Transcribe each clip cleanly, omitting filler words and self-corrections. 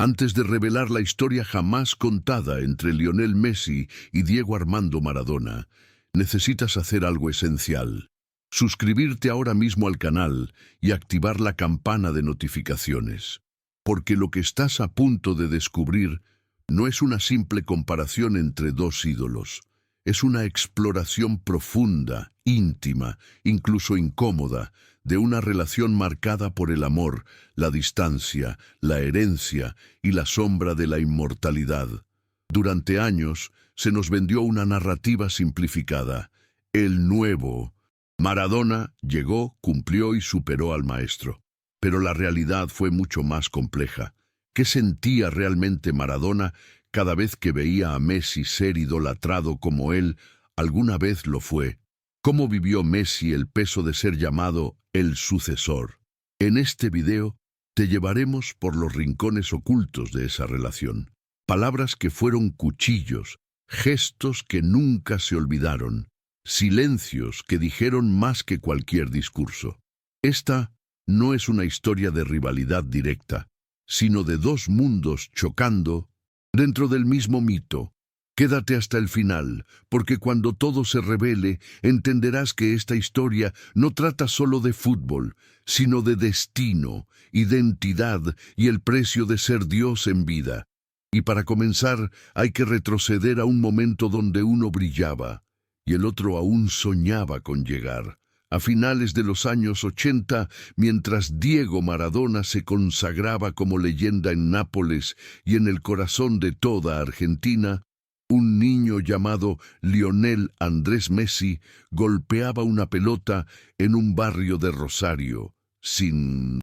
Antes de revelar la historia jamás contada entre Lionel Messi y Diego Armando Maradona, necesitas hacer algo esencial. Suscribirte ahora mismo al canal y activar la campana de notificaciones. Porque lo que estás a punto de descubrir no es una simple comparación entre dos ídolos. Es una exploración profunda, íntima, incluso incómoda, de una relación marcada por el amor, la distancia, la herencia y la sombra de la inmortalidad. Durante años se nos vendió una narrativa simplificada. El nuevo Maradona llegó, cumplió y superó al maestro. Pero la realidad fue mucho más compleja. ¿Qué sentía realmente Maradona cada vez que veía a Messi ser idolatrado como él alguna vez lo fue? ¿Cómo vivió Messi el peso de ser llamado el sucesor? En este video te llevaremos por los rincones ocultos de esa relación. Palabras que fueron cuchillos, gestos que nunca se olvidaron, silencios que dijeron más que cualquier discurso. Esta no es una historia de rivalidad directa, sino de dos mundos chocando dentro del mismo mito. Quédate hasta el final, porque cuando todo se revele, entenderás que esta historia no trata solo de fútbol, sino de destino, identidad y el precio de ser Dios en vida. Y para comenzar, hay que retroceder a un momento donde uno brillaba y el otro aún soñaba con llegar. A finales de los años 80, mientras Diego Maradona se consagraba como leyenda en Nápoles y en el corazón de toda Argentina, un niño llamado Lionel Andrés Messi golpeaba una pelota en un barrio de Rosario, sin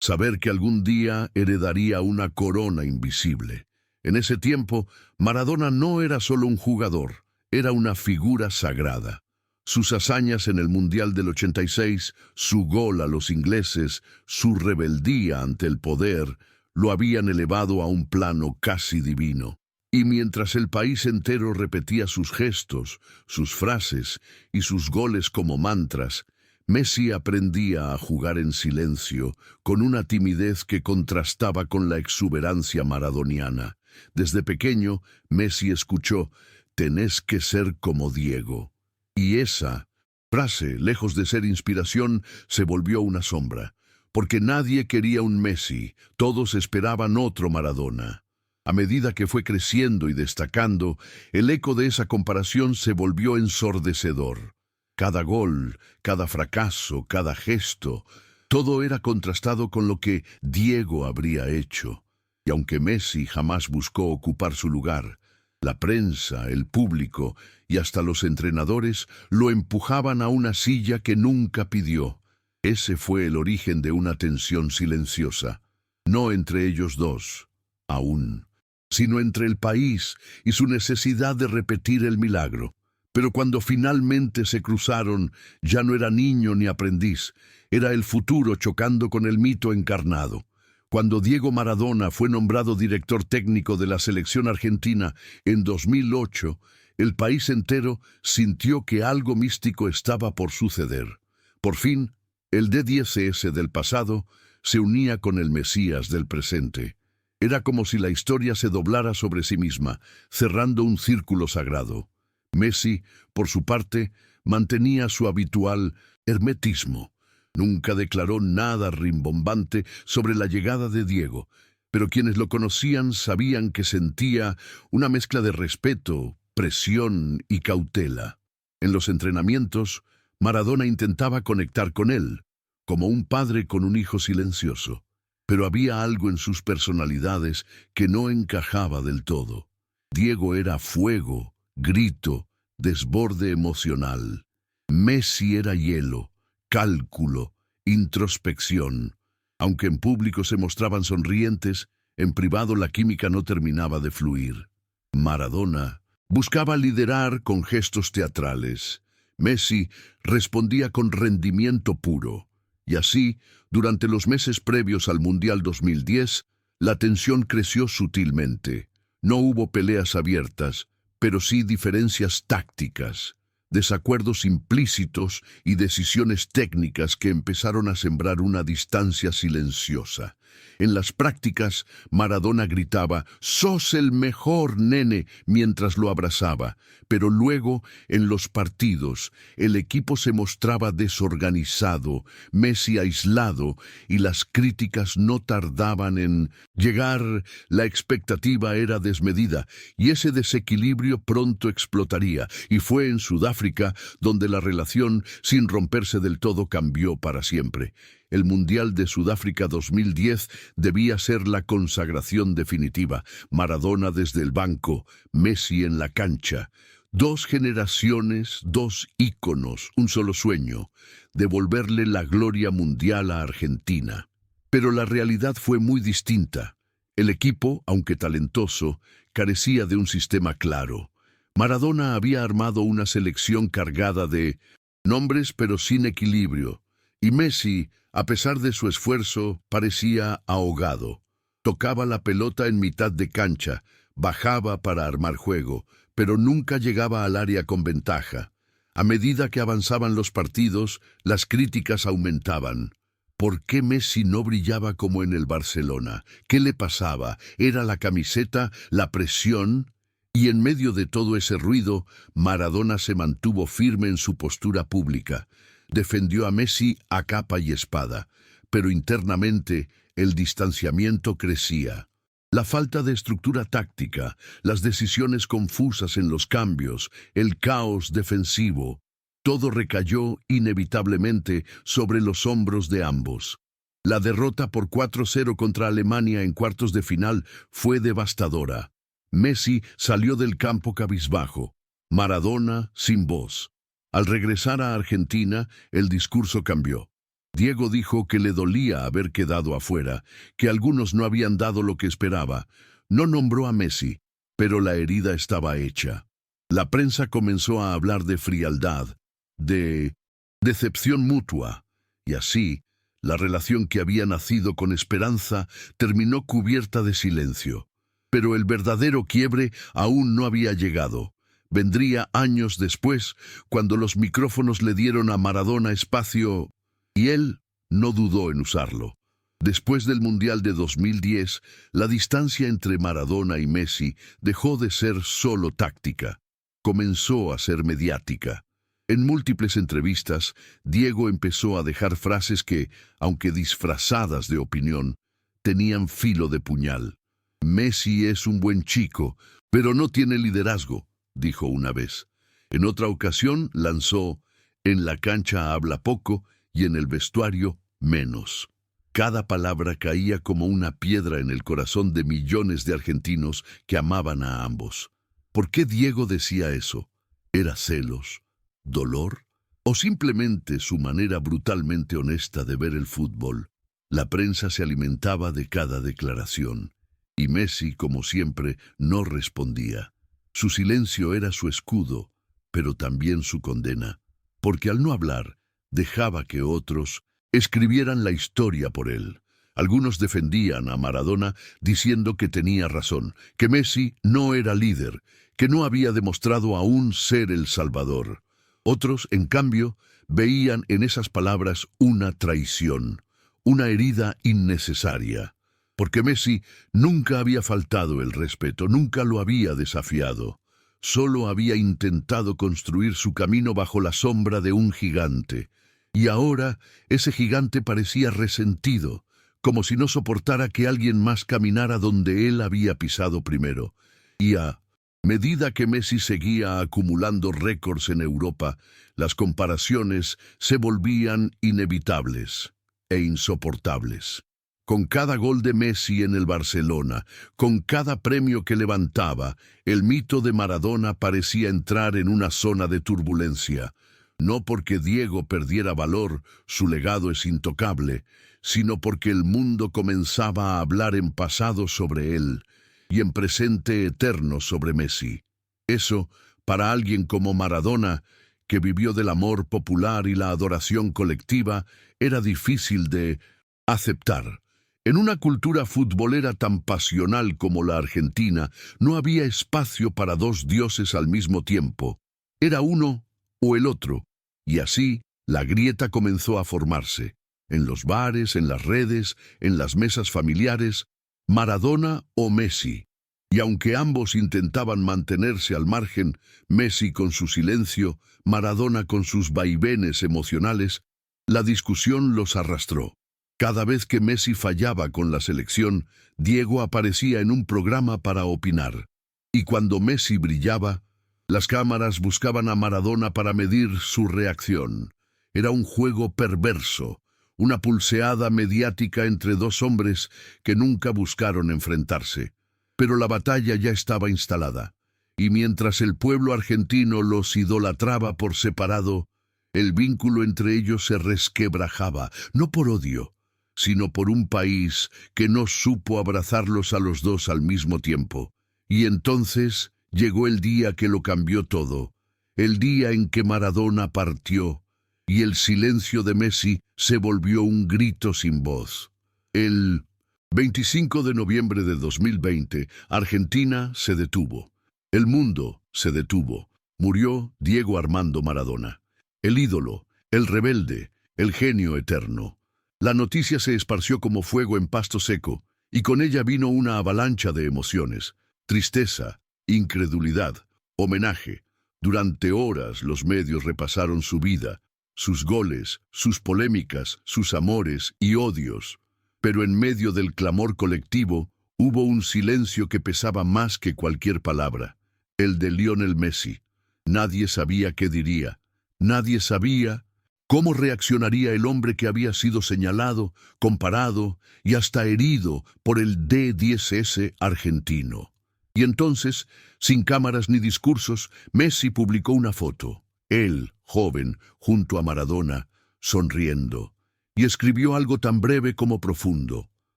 saber que algún día heredaría una corona invisible. En ese tiempo, Maradona no era solo un jugador, era una figura sagrada. Sus hazañas en el Mundial del 86, su gol a los ingleses, su rebeldía ante el poder, lo habían elevado a un plano casi divino. Y mientras el país entero repetía sus gestos, sus frases y sus goles como mantras, Messi aprendía a jugar en silencio, con una timidez que contrastaba con la exuberancia maradoniana. Desde pequeño, Messi escuchó: «Tenés que ser como Diego». Y esa frase, lejos de ser inspiración, se volvió una sombra, porque nadie quería un Messi, todos esperaban otro Maradona. A medida que fue creciendo y destacando, el eco de esa comparación se volvió ensordecedor. Cada gol, cada fracaso, cada gesto, todo era contrastado con lo que Diego habría hecho. Y aunque Messi jamás buscó ocupar su lugar, la prensa, el público y hasta los entrenadores lo empujaban a una silla que nunca pidió. Ese fue el origen de una tensión silenciosa, no entre ellos dos, aún, sino entre el país y su necesidad de repetir el milagro. Pero cuando finalmente se cruzaron, ya no era niño ni aprendiz, era el futuro chocando con el mito encarnado. Cuando Diego Maradona fue nombrado director técnico de la selección argentina en 2008, el país entero sintió que algo místico estaba por suceder. Por fin, el D10S del pasado se unía con el Mesías del presente. Era como si la historia se doblara sobre sí misma, cerrando un círculo sagrado. Messi, por su parte, mantenía su habitual hermetismo. Nunca declaró nada rimbombante sobre la llegada de Diego, pero quienes lo conocían sabían que sentía una mezcla de respeto, presión y cautela. En los entrenamientos, Maradona intentaba conectar con él, como un padre con un hijo silencioso. Pero había algo en sus personalidades que no encajaba del todo. Diego era fuego, grito, desborde emocional. Messi era hielo, cálculo, introspección. Aunque en público se mostraban sonrientes, en privado la química no terminaba de fluir. Maradona buscaba liderar con gestos teatrales. Messi respondía con rendimiento puro. Y así, durante los meses previos al Mundial 2010, la tensión creció sutilmente. No hubo peleas abiertas, pero sí diferencias tácticas, desacuerdos implícitos y decisiones técnicas que empezaron a sembrar una distancia silenciosa. En las prácticas, Maradona gritaba «¡Sos el mejor, nene!» mientras lo abrazaba. Pero luego, en los partidos, el equipo se mostraba desorganizado, Messi aislado, y las críticas no tardaban en llegar. La expectativa era desmedida, y ese desequilibrio pronto explotaría. Y fue en Sudáfrica donde la relación, sin romperse del todo, cambió para siempre. El Mundial de Sudáfrica 2010 debía ser la consagración definitiva. Maradona desde el banco, Messi en la cancha. Dos generaciones, dos íconos, un solo sueño: devolverle la gloria mundial a Argentina. Pero la realidad fue muy distinta. El equipo, aunque talentoso, carecía de un sistema claro. Maradona había armado una selección cargada de nombres pero sin equilibrio, y Messi, a pesar de su esfuerzo, parecía ahogado. Tocaba la pelota en mitad de cancha, bajaba para armar juego, pero nunca llegaba al área con ventaja. A medida que avanzaban los partidos, las críticas aumentaban. ¿Por qué Messi no brillaba como en el Barcelona? ¿Qué le pasaba? ¿Era la camiseta, la presión? Y en medio de todo ese ruido, Maradona se mantuvo firme en su postura pública. Defendió a Messi a capa y espada, pero internamente el distanciamiento crecía. La falta de estructura táctica, las decisiones confusas en los cambios, el caos defensivo, todo recayó inevitablemente sobre los hombros de ambos. La derrota por 4-0 contra Alemania en cuartos de final fue devastadora. Messi salió del campo cabizbajo, Maradona sin voz. Al regresar a Argentina, el discurso cambió. Diego dijo que le dolía haber quedado afuera, que algunos no habían dado lo que esperaba. No nombró a Messi, pero la herida estaba hecha. La prensa comenzó a hablar de frialdad, de decepción mutua, y así, la relación que había nacido con esperanza terminó cubierta de silencio. Pero el verdadero quiebre aún no había llegado. Vendría años después, cuando los micrófonos le dieron a Maradona espacio, y él no dudó en usarlo. Después del Mundial de 2010, la distancia entre Maradona y Messi dejó de ser solo táctica. Comenzó a ser mediática. En múltiples entrevistas, Diego empezó a dejar frases que, aunque disfrazadas de opinión, tenían filo de puñal. Messi es un buen chico, pero no tiene liderazgo, dijo una vez. En otra ocasión lanzó, en la cancha habla poco y en el vestuario menos. Cada palabra caía como una piedra en el corazón de millones de argentinos que amaban a ambos. ¿Por qué Diego decía eso? ¿Era celos, dolor o simplemente su manera brutalmente honesta de ver el fútbol? La prensa se alimentaba de cada declaración, y Messi, como siempre, no respondía. Su silencio era su escudo, pero también su condena, porque al no hablar, dejaba que otros escribieran la historia por él. Algunos defendían a Maradona diciendo que tenía razón, que Messi no era líder, que no había demostrado aún ser el Salvador. Otros, en cambio, veían en esas palabras una traición, una herida innecesaria, porque Messi nunca había faltado el respeto, nunca lo había desafiado. Solo había intentado construir su camino bajo la sombra de un gigante. Y ahora ese gigante parecía resentido, como si no soportara que alguien más caminara donde él había pisado primero. Y a medida que Messi seguía acumulando récords en Europa, las comparaciones se volvían inevitables e insoportables. Con cada gol de Messi en el Barcelona, con cada premio que levantaba, el mito de Maradona parecía entrar en una zona de turbulencia. No porque Diego perdiera valor, su legado es intocable, sino porque el mundo comenzaba a hablar en pasado sobre él y en presente eterno sobre Messi. Eso, para alguien como Maradona, que vivió del amor popular y la adoración colectiva, era difícil de aceptar. En una cultura futbolera tan pasional como la Argentina, no había espacio para dos dioses al mismo tiempo. Era uno o el otro. Y así, la grieta comenzó a formarse. en los bares, en las redes, en las mesas familiares, Maradona o Messi. Y aunque ambos intentaban mantenerse al margen, Messi con su silencio, Maradona con sus vaivenes emocionales, la discusión los arrastró. Cada vez que Messi fallaba con la selección, Diego aparecía en un programa para opinar. Y cuando Messi brillaba, las cámaras buscaban a Maradona para medir su reacción. Era un juego perverso, una pulseada mediática entre dos hombres que nunca buscaron enfrentarse. Pero la batalla ya estaba instalada, y mientras el pueblo argentino los idolatraba por separado, el vínculo entre ellos se resquebrajaba, no por odio, sino por un país que no supo abrazarlos a los dos al mismo tiempo. Y entonces llegó el día que lo cambió todo, el día en que Maradona partió, y el silencio de Messi se volvió un grito sin voz. El 25 de noviembre de 2020, Argentina se detuvo. El mundo se detuvo. Murió Diego Armando Maradona. El ídolo, el rebelde, el genio eterno. La noticia se esparció como fuego en pasto seco, y con ella vino una avalancha de emociones, tristeza, incredulidad, homenaje. Durante horas los medios repasaron su vida, sus goles, sus polémicas, sus amores y odios. Pero en medio del clamor colectivo hubo un silencio que pesaba más que cualquier palabra, el de Lionel Messi. Nadie sabía qué diría, nadie sabía cómo reaccionaría el hombre que había sido señalado, comparado y hasta herido por el D10S argentino. Y entonces, sin cámaras ni discursos, Messi publicó una foto, él, joven, junto a Maradona, sonriendo, y escribió algo tan breve como profundo.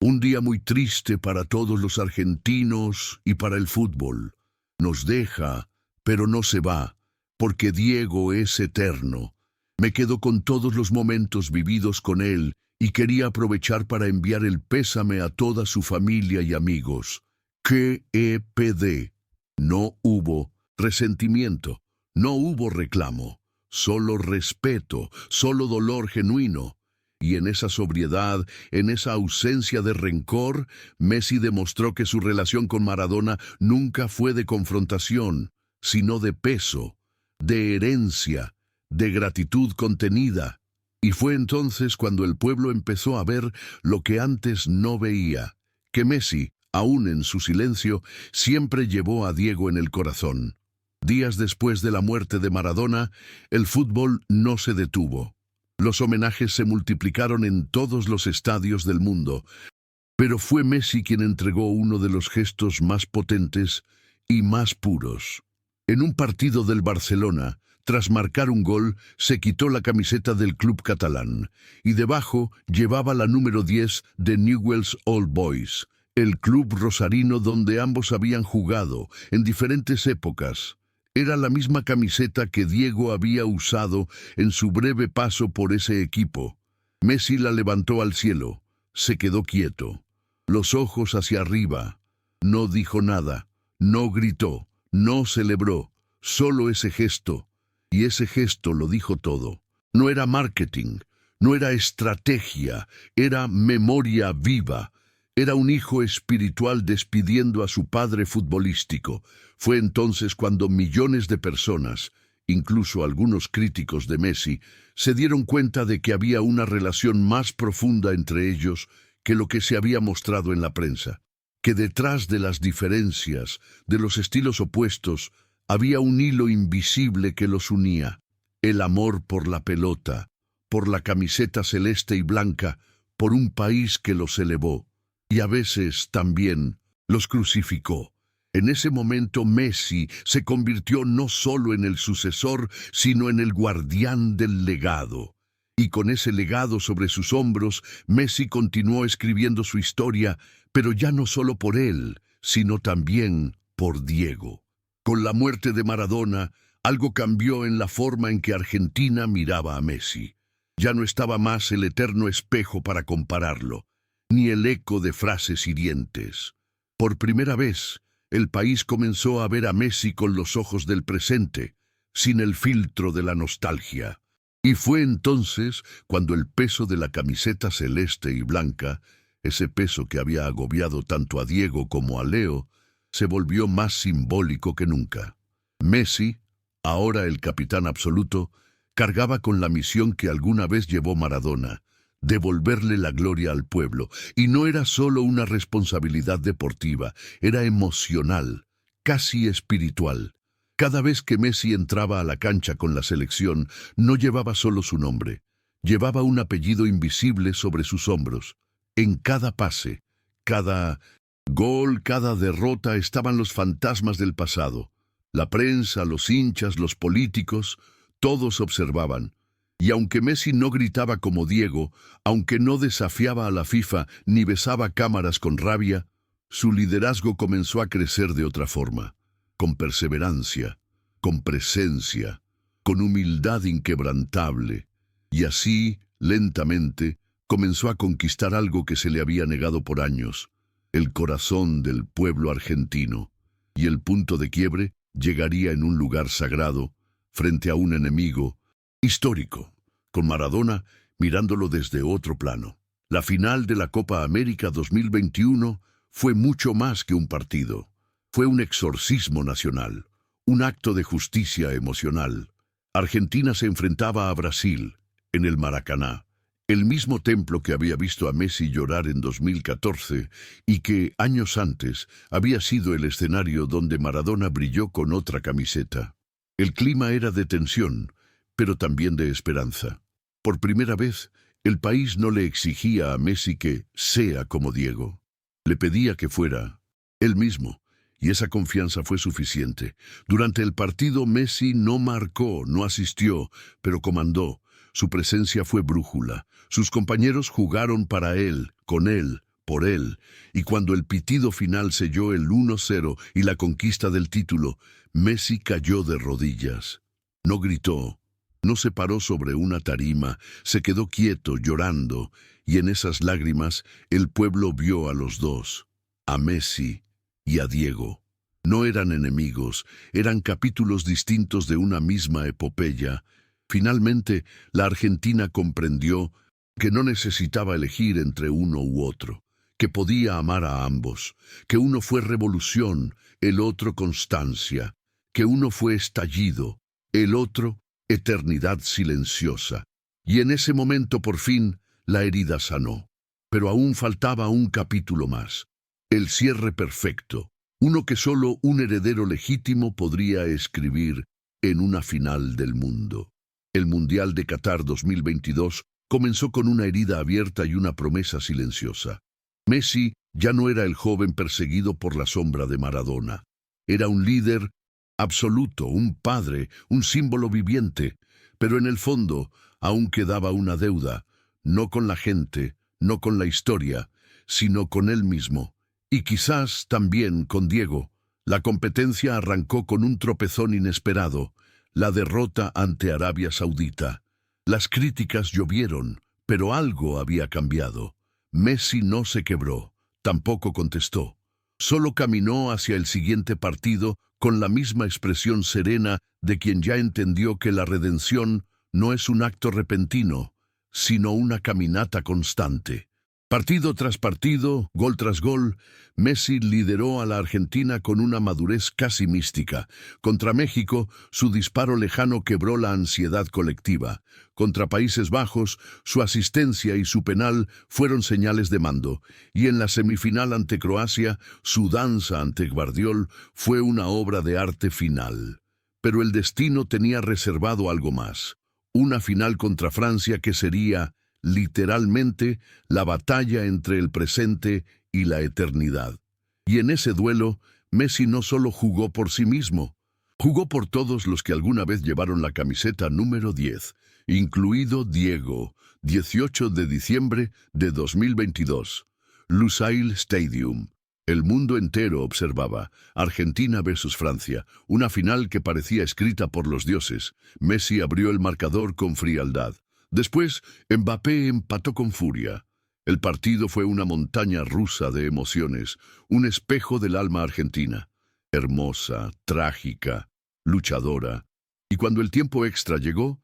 Un día muy triste para todos los argentinos y para el fútbol. Nos deja, pero no se va, porque Diego es eterno. Me quedo con todos los momentos vividos con él y quería aprovechar para enviar el pésame a toda su familia y amigos. KEPD. No hubo resentimiento, no hubo reclamo, solo respeto, solo dolor genuino. Y en esa sobriedad, en esa ausencia de rencor, Messi demostró que su relación con Maradona nunca fue de confrontación, sino de peso, de herencia, de gratitud contenida. Y fue entonces cuando el pueblo empezó a ver lo que antes no veía, que Messi, aún en su silencio, siempre llevó a Diego en el corazón. Días después de la muerte de Maradona, el fútbol no se detuvo. Los homenajes se multiplicaron en todos los estadios del mundo, pero fue Messi quien entregó uno de los gestos más potentes y más puros. En un partido del Barcelona, tras marcar un gol, se quitó la camiseta del club catalán y debajo llevaba la número 10 de Newell's Old Boys, el club rosarino donde ambos habían jugado en diferentes épocas. Era la misma camiseta que Diego había usado en su breve paso por ese equipo. Messi la levantó al cielo, se quedó quieto, los ojos hacia arriba. No dijo nada, no gritó, no celebró, solo ese gesto. Y ese gesto lo dijo todo. No era marketing, no era estrategia, era memoria viva. Era un hijo espiritual despidiendo a su padre futbolístico. Fue entonces cuando millones de personas, incluso algunos críticos de Messi, se dieron cuenta de que había una relación más profunda entre ellos que lo que se había mostrado en la prensa. Que detrás de las diferencias, de los estilos opuestos, había un hilo invisible que los unía. El amor por la pelota, por la camiseta celeste y blanca, por un país que los elevó. Y a veces también los crucificó. En ese momento Messi se convirtió no solo en el sucesor, sino en el guardián del legado. Y con ese legado sobre sus hombros, Messi continuó escribiendo su historia, pero ya no solo por él, sino también por Diego. Con la muerte de Maradona, algo cambió en la forma en que Argentina miraba a Messi. Ya no estaba más el eterno espejo para compararlo, ni el eco de frases hirientes. Por primera vez, el país comenzó a ver a Messi con los ojos del presente, sin el filtro de la nostalgia. Y fue entonces cuando el peso de la camiseta celeste y blanca, ese peso que había agobiado tanto a Diego como a Leo, se volvió más simbólico que nunca. Messi, ahora el capitán absoluto, cargaba con la misión que alguna vez llevó Maradona: devolverle la gloria al pueblo. Y no era solo una responsabilidad deportiva, era emocional, casi espiritual. Cada vez que Messi entraba a la cancha con la selección, no llevaba solo su nombre, llevaba un apellido invisible sobre sus hombros. En cada pase, cada gol, cada derrota estaban los fantasmas del pasado. La prensa, los hinchas, los políticos, todos observaban. Y aunque Messi no gritaba como Diego, aunque no desafiaba a la FIFA ni besaba cámaras con rabia, su liderazgo comenzó a crecer de otra forma, con perseverancia, con presencia, con humildad inquebrantable. Y así, lentamente, comenzó a conquistar algo que se le había negado por años: el corazón del pueblo argentino. Y el punto de quiebre llegaría en un lugar sagrado, frente a un enemigo histórico, con Maradona mirándolo desde otro plano. La final de la Copa América 2021 fue mucho más que un partido. Fue un exorcismo nacional, un acto de justicia emocional. Argentina se enfrentaba a Brasil, en el Maracaná, el mismo templo que había visto a Messi llorar en 2014 y que, años antes, había sido el escenario donde Maradona brilló con otra camiseta. El clima era de tensión, pero también de esperanza. Por primera vez, el país no le exigía a Messi que sea como Diego. Le pedía que fuera él mismo, y esa confianza fue suficiente. Durante el partido, Messi no marcó, no asistió, pero comandó. Su presencia fue brújula. Sus compañeros jugaron para él, con él, por él. Y cuando el pitido final selló el 1-0 y la conquista del título, Messi cayó de rodillas. No gritó, no se paró sobre una tarima, se quedó quieto, llorando, y en esas lágrimas el pueblo vio a los dos, a Messi y a Diego. No eran enemigos, eran capítulos distintos de una misma epopeya. Finalmente, la Argentina comprendió que no necesitaba elegir entre uno u otro, que podía amar a ambos, que uno fue revolución, el otro constancia, que uno fue estallido, el otro eternidad silenciosa. Y en ese momento, por fin, la herida sanó. Pero aún faltaba un capítulo más, el cierre perfecto, uno que solo un heredero legítimo podría escribir en una final del mundo. El Mundial de Qatar 2022 comenzó con una herida abierta y una promesa silenciosa. Messi ya no era el joven perseguido por la sombra de Maradona. Era un líder absoluto, un padre, un símbolo viviente, pero en el fondo aún quedaba una deuda, no con la gente, no con la historia, sino con él mismo. Y quizás también con Diego. La competencia arrancó con un tropezón inesperado: la derrota ante Arabia Saudita. Las críticas llovieron, pero algo había cambiado. Messi no se quebró, tampoco contestó. Solo caminó hacia el siguiente partido con la misma expresión serena de quien ya entendió que la redención no es un acto repentino, sino una caminata constante. Partido tras partido, gol tras gol, Messi lideró a la Argentina con una madurez casi mística. Contra México, su disparo lejano quebró la ansiedad colectiva. Contra Países Bajos, su asistencia y su penal fueron señales de mando. Y en la semifinal ante Croacia, su danza ante Guardiol fue una obra de arte final. Pero el destino tenía reservado algo más: una final contra Francia que sería, literalmente, la batalla entre el presente y la eternidad. Y en ese duelo, Messi no solo jugó por sí mismo, jugó por todos los que alguna vez llevaron la camiseta número 10, incluido Diego. 18 de diciembre de 2022. Lusail Stadium. El mundo entero observaba Argentina versus Francia, una final que parecía escrita por los dioses. Messi abrió el marcador con frialdad. Después, Mbappé empató con furia. El partido fue una montaña rusa de emociones, un espejo del alma argentina. Hermosa, trágica, luchadora. Y cuando el tiempo extra llegó,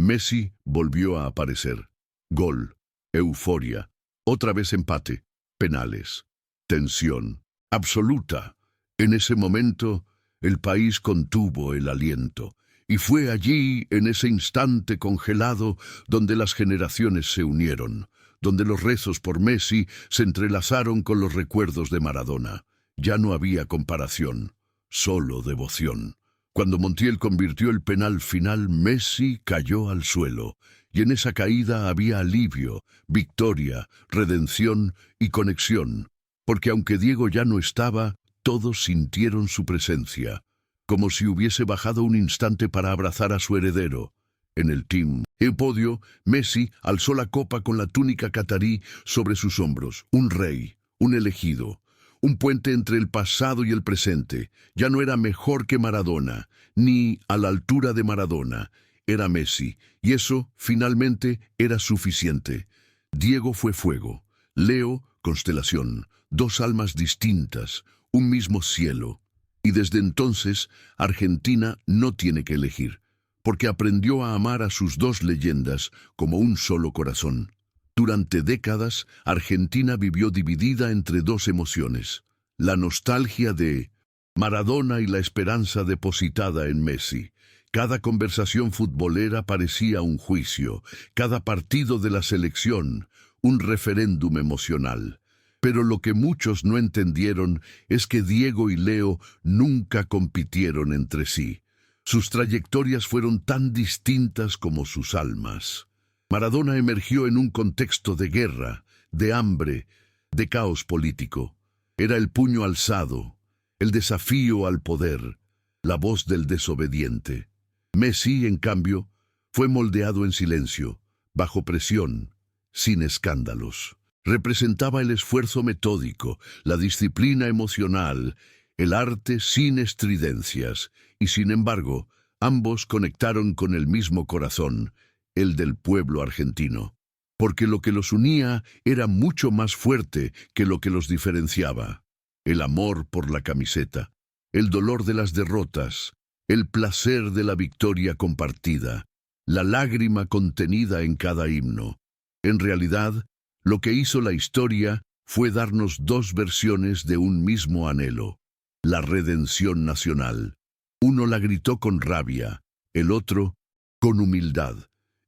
Messi volvió a aparecer. Gol, euforia, otra vez empate, penales, tensión absoluta. En ese momento, el país contuvo el aliento, y fue allí, en ese instante congelado, donde las generaciones se unieron, donde los rezos por Messi se entrelazaron con los recuerdos de Maradona. Ya no había comparación, solo devoción. Cuando Montiel convirtió el penal final, Messi cayó al suelo, y en esa caída había alivio, victoria, redención y conexión, porque aunque Diego ya no estaba, todos sintieron su presencia, como si hubiese bajado un instante para abrazar a su heredero. En el team, el podio, Messi alzó la copa con la túnica catarí sobre sus hombros, un rey, un elegido. Un puente entre el pasado y el presente. Ya no era mejor que Maradona, ni a la altura de Maradona. Era Messi, y eso, finalmente, era suficiente. Diego fue fuego, Leo, constelación, dos almas distintas, un mismo cielo. Y desde entonces, Argentina no tiene que elegir, porque aprendió a amar a sus dos leyendas como un solo corazón. Durante décadas, Argentina vivió dividida entre dos emociones, la nostalgia de Maradona y la esperanza depositada en Messi. Cada conversación futbolera parecía un juicio, cada partido de la selección, un referéndum emocional. Pero lo que muchos no entendieron es que Diego y Leo nunca compitieron entre sí. Sus trayectorias fueron tan distintas como sus almas. Maradona emergió en un contexto de guerra, de hambre, de caos político. Era el puño alzado, el desafío al poder, la voz del desobediente. Messi, en cambio, fue moldeado en silencio, bajo presión, sin escándalos. Representaba el esfuerzo metódico, la disciplina emocional, el arte sin estridencias, y sin embargo, ambos conectaron con el mismo corazón, el del pueblo argentino, porque lo que los unía era mucho más fuerte que lo que los diferenciaba. El amor por la camiseta, el dolor de las derrotas, el placer de la victoria compartida, la lágrima contenida en cada himno. En realidad, lo que hizo la historia fue darnos dos versiones de un mismo anhelo, la redención nacional. Uno la gritó con rabia, el otro con humildad.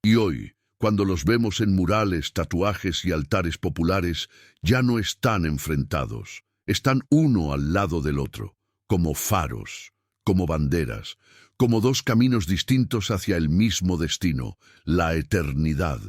Y hoy, cuando los vemos en murales, tatuajes y altares populares, ya no están enfrentados. Están uno al lado del otro, como faros, como banderas, como dos caminos distintos hacia el mismo destino, la eternidad.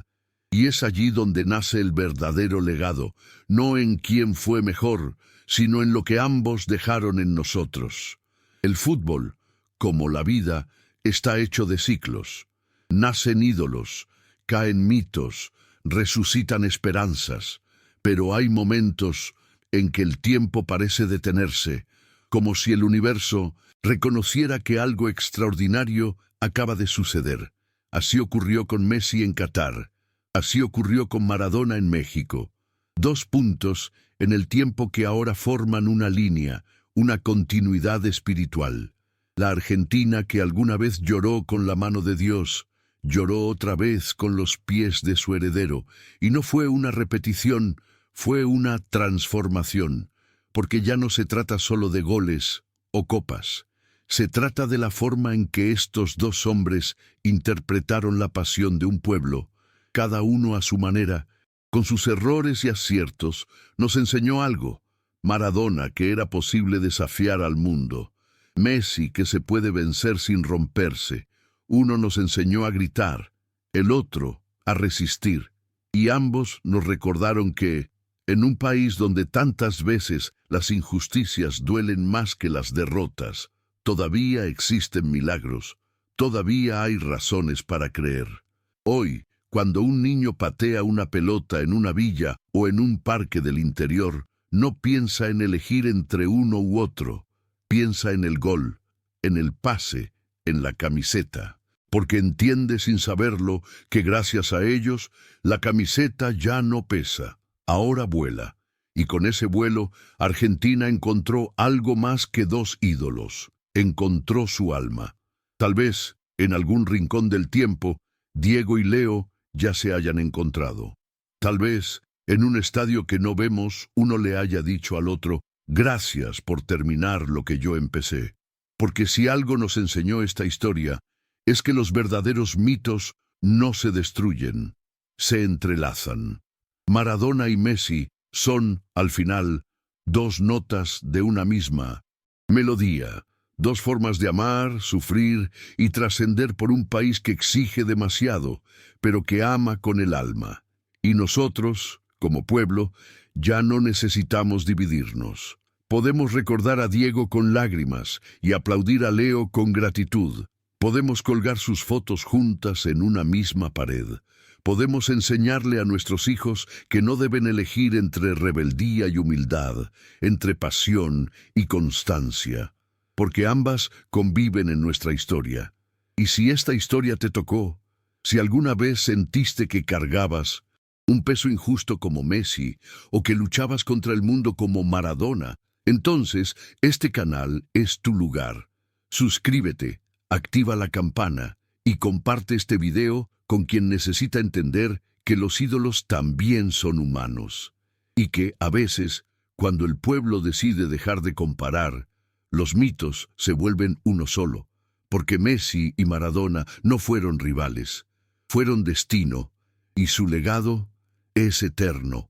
Y es allí donde nace el verdadero legado, no en quién fue mejor, sino en lo que ambos dejaron en nosotros. El fútbol, como la vida, está hecho de ciclos. Nacen ídolos, caen mitos, resucitan esperanzas, pero hay momentos en que el tiempo parece detenerse, como si el universo reconociera que algo extraordinario acaba de suceder. Así ocurrió con Messi en Qatar, así ocurrió con Maradona en México. Dos puntos en el tiempo que ahora forman una línea, una continuidad espiritual. La Argentina que alguna vez lloró con la mano de Dios, lloró otra vez con los pies de su heredero, y no fue una repetición, fue una transformación, porque ya no se trata solo de goles o copas, se trata de la forma en que estos dos hombres interpretaron la pasión de un pueblo, cada uno a su manera, con sus errores y aciertos, nos enseñó algo. Maradona, que era posible desafiar al mundo. Messi, que se puede vencer sin romperse. Uno nos enseñó a gritar, el otro a resistir, y ambos nos recordaron que, en un país donde tantas veces las injusticias duelen más que las derrotas, todavía existen milagros, todavía hay razones para creer. Hoy, cuando un niño patea una pelota en una villa o en un parque del interior, no piensa en elegir entre uno u otro, piensa en el gol, en el pase, en la camiseta, porque entiende sin saberlo que gracias a ellos la camiseta ya no pesa, ahora vuela, y con ese vuelo Argentina encontró algo más que dos ídolos, encontró su alma. Tal vez, en algún rincón del tiempo, Diego y Leo ya se hayan encontrado. Tal vez, en un estadio que no vemos, uno le haya dicho al otro, gracias por terminar lo que yo empecé. Porque si algo nos enseñó esta historia, es que los verdaderos mitos no se destruyen, se entrelazan. Maradona y Messi son, al final, dos notas de una misma melodía, dos formas de amar, sufrir y trascender por un país que exige demasiado, pero que ama con el alma. Y nosotros, como pueblo, ya no necesitamos dividirnos. Podemos recordar a Diego con lágrimas y aplaudir a Leo con gratitud. Podemos colgar sus fotos juntas en una misma pared. Podemos enseñarle a nuestros hijos que no deben elegir entre rebeldía y humildad, entre pasión y constancia, porque ambas conviven en nuestra historia. Y si esta historia te tocó, si alguna vez sentiste que cargabas un peso injusto como Messi o que luchabas contra el mundo como Maradona, entonces este canal es tu lugar. Suscríbete, activa la campana y comparte este video con quien necesita entender que los ídolos también son humanos y que, a veces, cuando el pueblo decide dejar de comparar, los mitos se vuelven uno solo, porque Messi y Maradona no fueron rivales, fueron destino, y su legado es eterno.